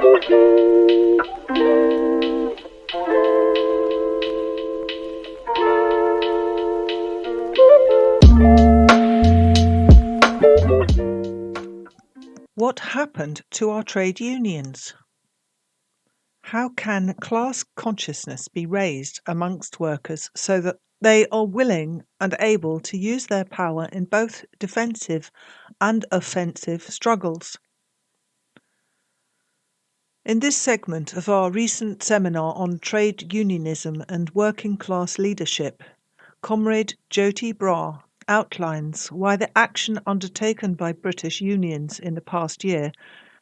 What happened to our trade unions? How can class consciousness be raised amongst workers so that they are willing and able to use their power in both defensive and offensive struggles? In this segment of our recent seminar on trade unionism and working class leadership, Comrade Joti Brar outlines why the action undertaken by British unions in the past year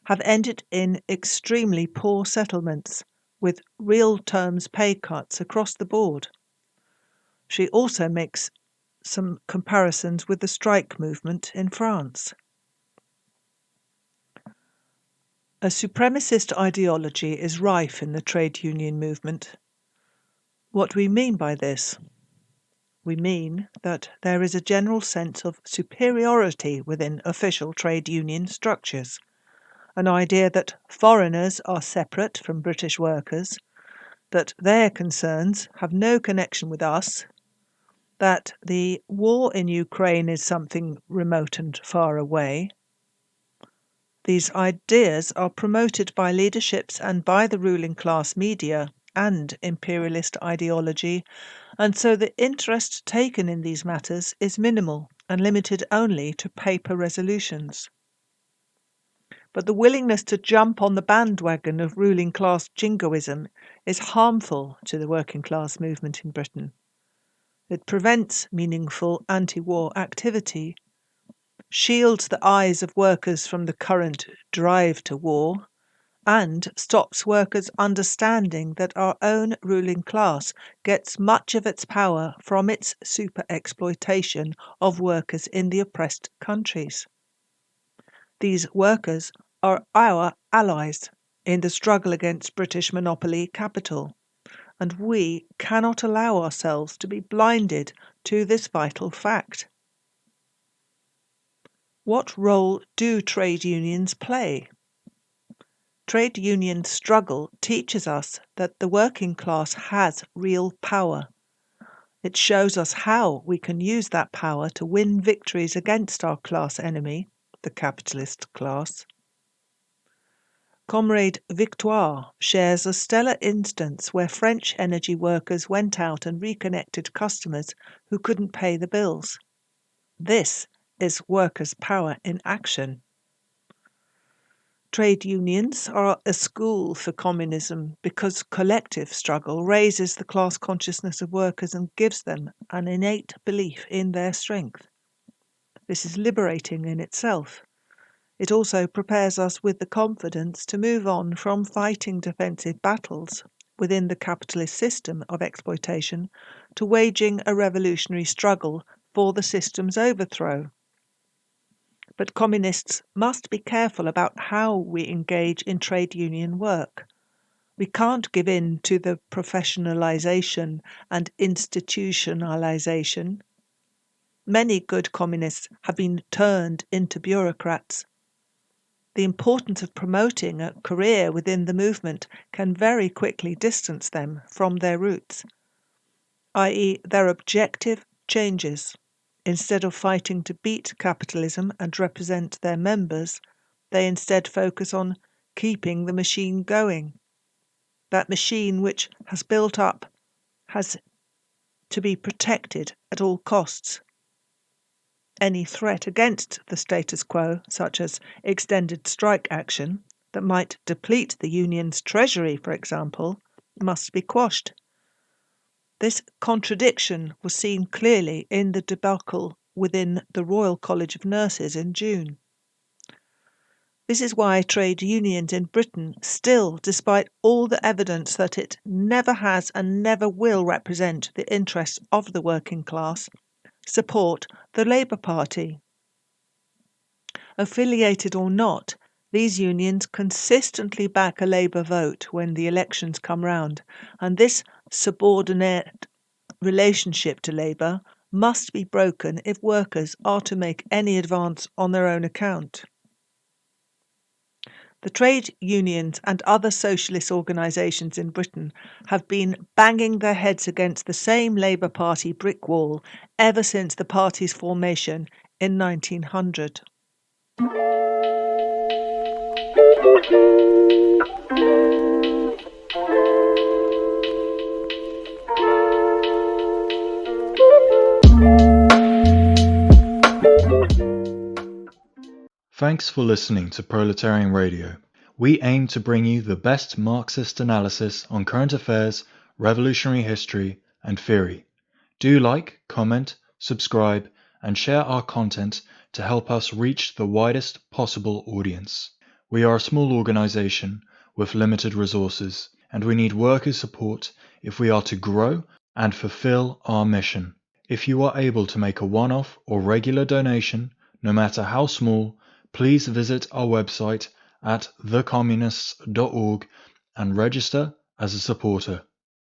have ended in extremely poor settlements, with real terms pay cuts across the board. She also makes some comparisons with the strike movement in France. A supremacist ideology is rife in the trade union movement. What we mean by this? We mean that there is a general sense of superiority within official trade union structures, an idea that foreigners are separate from British workers, that their concerns have no connection with us, that the war in Ukraine is something remote and far away. These ideas are promoted by leaderships and by the ruling class media and imperialist ideology, and so the interest taken in these matters is minimal and limited only to paper resolutions. But the willingness to jump on the bandwagon of ruling class jingoism is harmful to the working class movement in Britain. It prevents meaningful anti-war activity, shields the eyes of workers from the current drive to war, and stops workers understanding that our own ruling class gets much of its power from its super-exploitation of workers in the oppressed countries. These workers are our allies in the struggle against British monopoly capital, and we cannot allow ourselves to be blinded to this vital fact. What role do trade unions play? Trade union struggle teaches us that the working class has real power. It shows us how we can use that power to win victories against our class enemy, the capitalist class. Comrade Victoire shares a stellar instance where French energy workers went out and reconnected customers who couldn't pay the bills. This is workers' power in action. Trade unions are a school for communism because collective struggle raises the class consciousness of workers and gives them an innate belief in their strength. This is liberating in itself. It also prepares us with the confidence to move on from fighting defensive battles within the capitalist system of exploitation to waging a revolutionary struggle for the system's overthrow. But communists must be careful about how we engage in trade union work. We can't give in to the professionalization and institutionalization. Many good communists have been turned into bureaucrats. The importance of promoting a career within the movement can very quickly distance them from their roots, i.e., their objective changes. Instead of fighting to beat capitalism and represent their members, they instead focus on keeping the machine going. That machine which has built up has to be protected at all costs. Any threat against the status quo, such as extended strike action, that might deplete the union's treasury, for example, must be quashed. This contradiction was seen clearly in the debacle within the Royal College of Nurses in June. This is why trade unions in Britain still, despite all the evidence that it never has and never will represent the interests of the working class, support the Labour Party. Affiliated or not, these unions consistently back a Labour vote when the elections come round, and this subordinate relationship to Labour must be broken if workers are to make any advance on their own account. The trade unions and other socialist organisations in Britain have been banging their heads against the same Labour Party brick wall ever since the party's formation in 1900. Thanks for listening to Proletarian Radio. We aim to bring you the best Marxist analysis on current affairs, revolutionary history, and theory. Do like, comment, subscribe, and share our content to help us reach the widest possible audience. We are a small organization with limited resources, and we need worker support if we are to grow and fulfill our mission. If you are able to make a one-off or regular donation, no matter how small, please visit our website at thecommunists.org and register as a supporter.